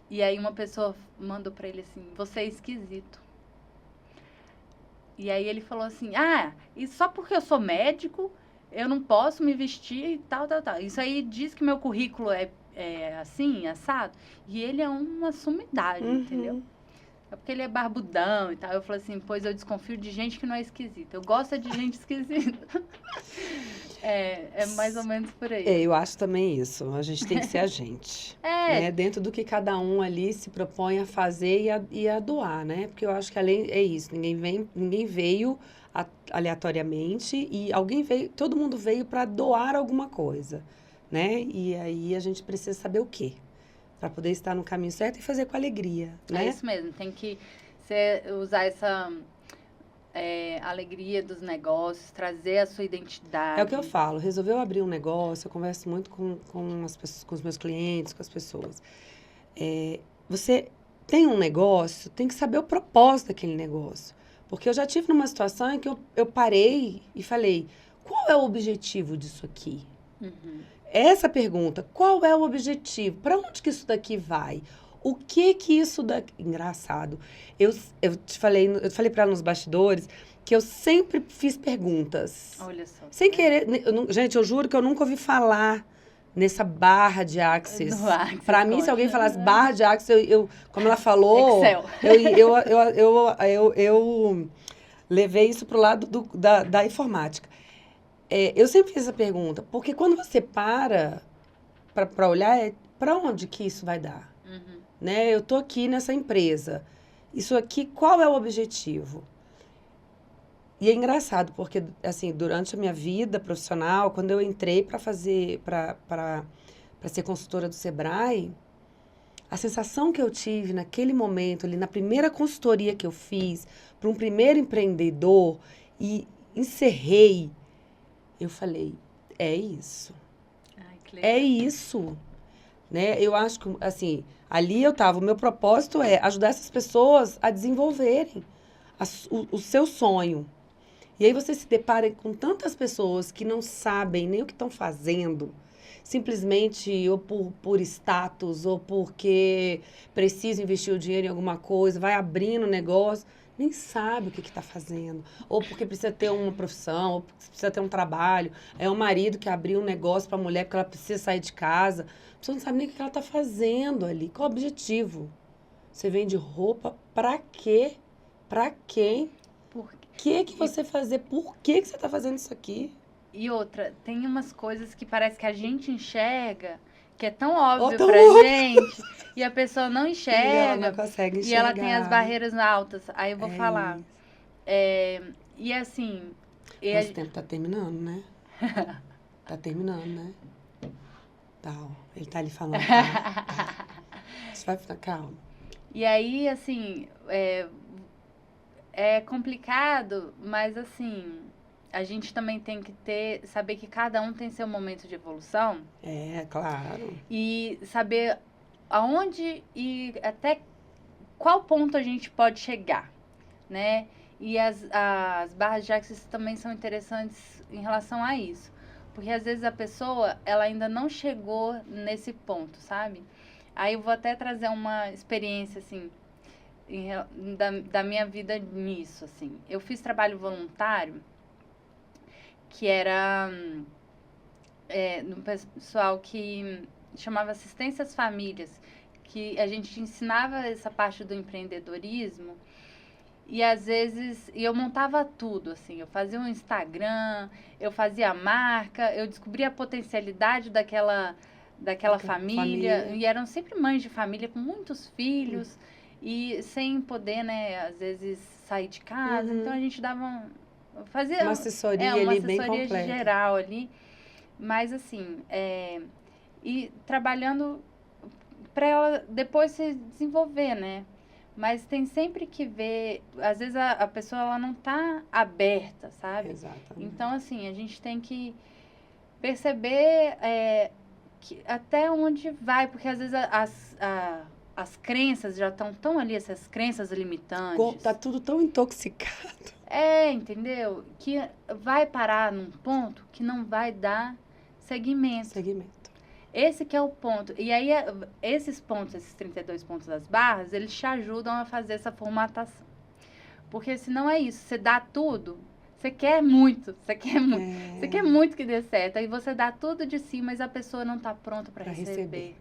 E aí uma pessoa mandou pra ele assim, você é esquisito. E aí ele falou assim, e só porque eu sou médico, eu não posso me vestir e tal. Isso aí diz que meu currículo é assim, assado. E ele é uma sumidade, entendeu? É porque ele é barbudão e tal. Eu falei assim, pois eu desconfio de gente que não é esquisita. Eu gosto de gente esquisita. É mais ou menos por aí. Eu acho também isso. A gente tem que ser a gente. Né? Dentro do que cada um ali se propõe a fazer e a doar, né? Porque eu acho que além é isso. Ninguém veio aleatoriamente e todo mundo veio para doar alguma coisa, né? E aí a gente precisa saber o quê? Para poder estar no caminho certo e fazer com alegria, né? É isso mesmo. Tem que usar essa alegria dos negócios, trazer a sua identidade. É o que eu falo, resolveu abrir um negócio, eu converso muito com as pessoas, com os meus clientes, com as pessoas. Você tem um negócio, tem que saber o propósito daquele negócio. Porque eu já tive numa situação em que eu parei e falei, qual é o objetivo disso aqui? Essa pergunta, qual é o objetivo? Para onde que isso daqui vai? O que isso daqui... Engraçado. Eu falei para ela nos bastidores que eu sempre fiz perguntas. Olha só. Sem querer. Gente, eu juro que eu nunca ouvi falar nessa barra de Axis. Para mim, se alguém falasse barra de Axis, como ela falou... Excel. Eu levei isso pro lado da informática. Eu sempre fiz essa pergunta, porque quando você para olhar, para onde que isso vai dar? Né? Eu tô aqui nessa empresa. Isso aqui, qual é o objetivo? E é engraçado, porque, assim, durante a minha vida profissional, quando eu entrei para ser consultora do Sebrae, a sensação que eu tive naquele momento, ali na primeira consultoria que eu fiz, para um primeiro empreendedor, e encerrei, eu falei, é isso. Ai, que legal. É isso. Né? Eu acho que, assim, ali o meu propósito é ajudar essas pessoas a desenvolverem o seu sonho. E aí você se depara com tantas pessoas que não sabem nem o que estão fazendo, simplesmente ou por status, ou porque precisa investir o dinheiro em alguma coisa, vai abrindo negócio, nem sabe o que está fazendo. Ou porque precisa ter uma profissão, ou porque precisa ter um trabalho. É o marido que abriu um negócio para a mulher porque ela precisa sair de casa. A pessoa não sabe nem o que ela está fazendo ali. Qual o objetivo? Você vende roupa para quê? Para quem? Por Que você fazer? Por que você está fazendo isso aqui? E outra, tem umas coisas que parece que a gente enxerga, que é tão óbvio tão pra óbvio. gente, e a pessoa não enxerga. E ela não consegue enxergar. E ela tem as barreiras altas. Aí eu vou falar. E assim... Nosso tempo tá terminando, né? Tá terminando, né? Tá, ó, ele tá ali falando. Tá. Você vai ficar calmo. E aí, assim, é complicado, mas assim... A gente também tem que saber que cada um tem seu momento de evolução. Claro. E saber aonde e até qual ponto a gente pode chegar, né? E as barras de Axis também são interessantes em relação a isso. Porque às vezes a pessoa, ela ainda não chegou nesse ponto, sabe? Aí eu vou até trazer uma experiência, assim, da minha vida nisso, assim. Eu fiz trabalho voluntário, que era no pessoal que chamava Assistência às Famílias, que a gente ensinava essa parte do empreendedorismo e às vezes eu montava tudo, assim, eu fazia um Instagram, eu fazia a marca, eu descobria a potencialidade daquela família, e eram sempre mães de família com muitos filhos e sem poder, né, às vezes sair de casa, então a gente dava fazia uma assessoria ali bem completa, geral ali, mas assim, e trabalhando para ela depois se desenvolver, né? Mas tem sempre que ver, às vezes a pessoa ela não tá aberta, sabe? Exatamente. Então, assim, a gente tem que perceber que até onde vai, porque às vezes as crenças já estão tão ali, essas crenças limitantes. Tá tudo tão intoxicado. Entendeu? Que vai parar num ponto que não vai dar seguimento. Esse que é o ponto. E aí, esses pontos, esses 32 pontos das barras, eles te ajudam a fazer essa formatação. Porque senão é isso, você dá tudo, você quer muito que dê certo. Aí você dá tudo de si, mas a pessoa não está pronta para receber.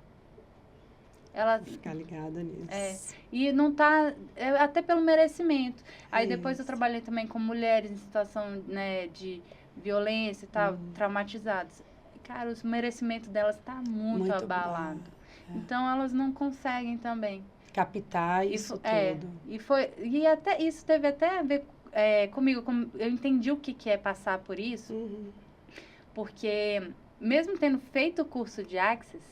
Ela ficar ligada nisso. E não tá, até pelo merecimento. Aí depois eu trabalhei também com mulheres em situação, né, de violência e tal, traumatizadas. Cara, o merecimento delas está muito abalado. Então elas não conseguem também captar isso tudo. E até isso teve até a ver comigo. Eu entendi o que é passar por isso. Porque mesmo tendo feito o curso de Access,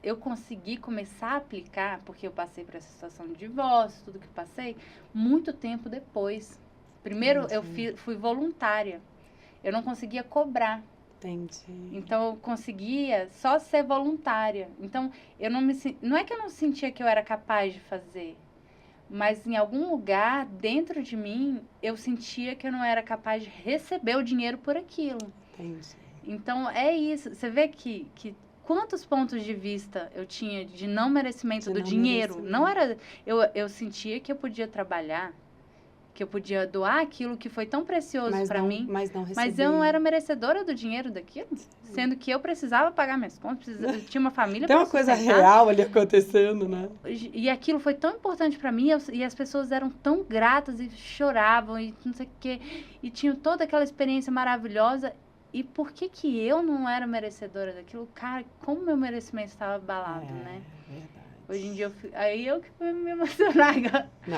eu consegui começar a aplicar, porque eu passei por essa situação de divórcio, tudo que passei, muito tempo depois. Primeiro, eu fui voluntária. Eu não conseguia cobrar. Entendi. Então, eu conseguia só ser voluntária. Então, não é que eu não sentia que eu era capaz de fazer, mas em algum lugar, dentro de mim, eu sentia que eu não era capaz de receber o dinheiro por aquilo. Entendi. Então, é isso. Você vê que quantos pontos de vista eu tinha de não merecimento do dinheiro? Não era... Eu sentia que eu podia trabalhar, que eu podia doar aquilo que foi tão precioso para mim. Mas não recebi. Mas eu não era merecedora do dinheiro daquilo. Sendo que eu precisava pagar minhas contas, tinha uma família para sustentar. Tem uma coisa real ali acontecendo, né? E aquilo foi tão importante para mim, e as pessoas eram tão gratas e choravam e não sei o quê. E tinham toda aquela experiência maravilhosa. E por que eu não era merecedora daquilo? Cara, como meu merecimento estava abalado, né? Verdade. Hoje em dia, aí eu que fui me emocionar agora. Não.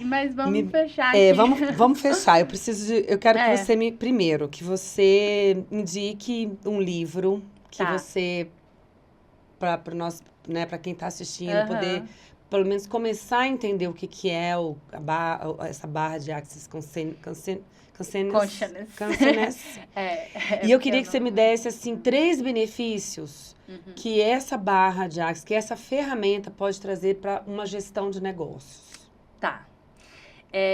Mas vamos fechar aqui. Vamos fechar. Eu quero que você primeiro, que você indique um livro que você, para nós, né, para quem está assistindo, poder, pelo menos, começar a entender o que é essa barra de Access Consciousness. E eu queria que você me desse, assim, 3 benefícios que essa barra de Access, que essa ferramenta pode trazer para uma gestão de negócios. Tá.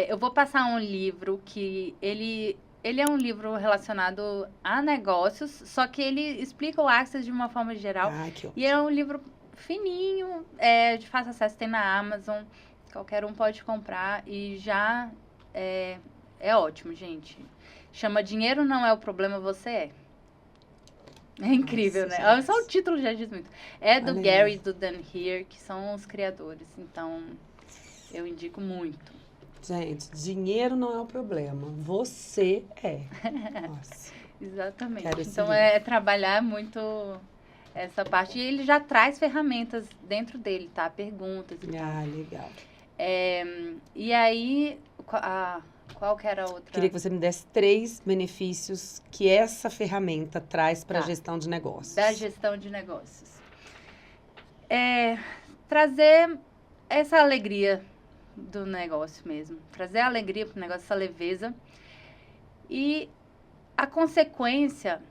Eu vou passar um livro que ele é um livro relacionado a negócios, só que ele explica o Access de uma forma geral. E é um livro fininho, de fácil acesso, tem na Amazon, qualquer um pode comprar e já... É ótimo, gente. Chama Dinheiro Não É o Problema, Você É. É incrível, né? Gente. Só o título já diz muito. É do Gary e do Dan Heer, que são os criadores. Então, eu indico muito. Gente, dinheiro não é o problema. Você é. Nossa. Exatamente. Então, é trabalhar muito essa parte. E ele já traz ferramentas dentro dele, tá? Perguntas e tal. Legal. E aí... Qual que era a outra? Queria que você me desse 3 benefícios que essa ferramenta traz para a gestão de negócios. Da gestão de negócios. Trazer essa alegria do negócio mesmo. Trazer a alegria para o negócio, essa leveza. E a consequência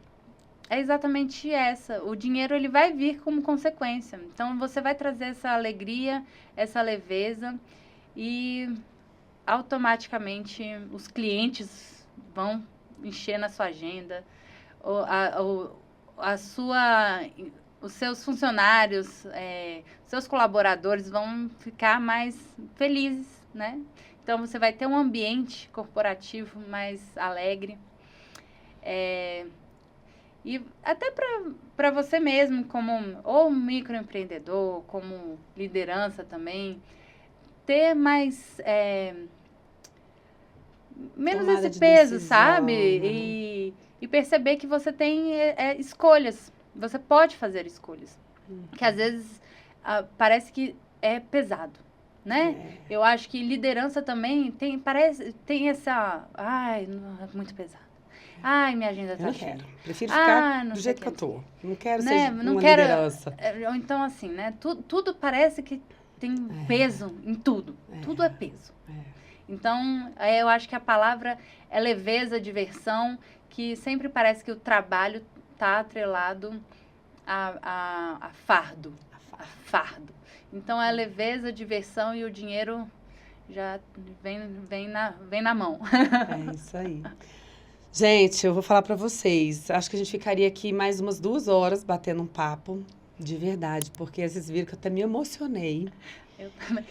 é exatamente essa. O dinheiro ele vai vir como consequência. Então, você vai trazer essa alegria, essa leveza e... automaticamente os clientes vão encher na sua agenda, os seus funcionários, seus colaboradores vão ficar mais felizes, né? Então, você vai ter um ambiente corporativo mais alegre. E até para você mesmo, como ou microempreendedor, como liderança também, ter mais... menos tomada esse peso, decisão, sabe? Né? E perceber que você tem escolhas. Você pode fazer escolhas. Que às vezes parece que é pesado, né? Eu acho que liderança também tem essa... Ai, não, é muito pesado. Ai, minha agenda tá cheia. Prefiro ficar do jeito que eu tô. Não quero ser uma liderança. Então, assim, né? Tudo parece que tem peso em tudo. Tudo é peso. Então, eu acho que a palavra é leveza, diversão, que sempre parece que o trabalho está atrelado a fardo. A fardo. Então, é leveza, diversão e o dinheiro já vem na mão. É isso aí. Gente, eu vou falar pra vocês. Acho que a gente ficaria aqui mais umas 2 horas batendo um papo, de verdade, porque vocês viram que eu até me emocionei. Eu também.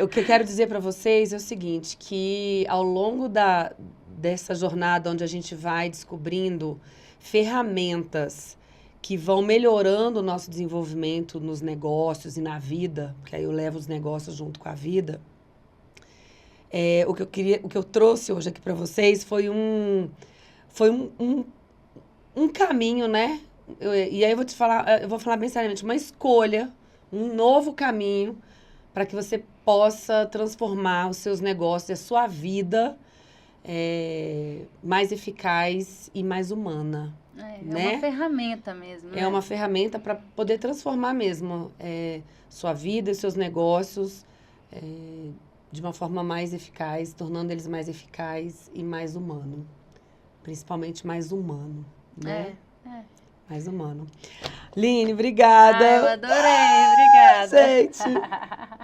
O que eu quero dizer pra vocês é o seguinte, que ao longo dessa jornada onde a gente vai descobrindo ferramentas que vão melhorando o nosso desenvolvimento nos negócios e na vida, porque aí eu levo os negócios junto com a vida. O que eu trouxe hoje aqui para vocês foi um caminho, né? E aí eu vou falar bem seriamente, uma escolha, um novo caminho para que você possa transformar os seus negócios e a sua vida mais eficaz e mais humana. Né? Uma ferramenta mesmo. É uma ferramenta para poder transformar mesmo sua vida e seus negócios de uma forma mais eficaz, tornando eles mais eficazes e mais humano. Principalmente mais humano, né? Mais humano. Line, obrigada. Eu adorei, obrigada. Gente,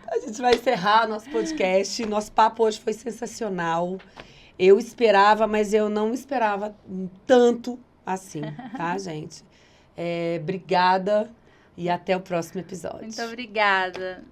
a gente vai encerrar nosso podcast. Nosso papo hoje foi sensacional. Eu esperava, mas eu não esperava tanto assim, tá, gente? Obrigada e até o próximo episódio. Muito obrigada.